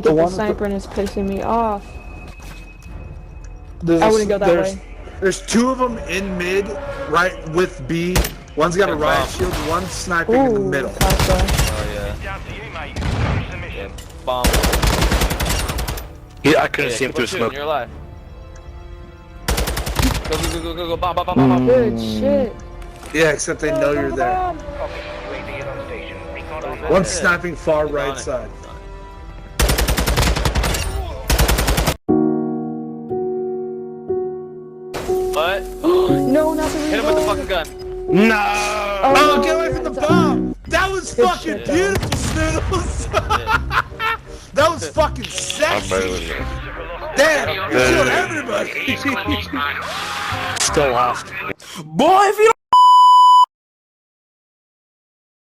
Get the sniper and it's pissing me off. There's, I wouldn't go that way. There's two of them in mid, right with B. One's got a riot shield, one's sniping in the middle. Oh yeah. Yeah, bomb. Yeah, I couldn't see him through smoke. You're alive. Go, bomb, bomb, bomb, bomb. Good shit. Yeah, except they know you're there. One's sniping far right side. What? No, not the Hit him with the fucking gun. No! Oh, get away from the bomb! That was fucking shit, beautiful, Snoodles! That was fucking sexy! Damn, you killed everybody! Still lost. Boy, if you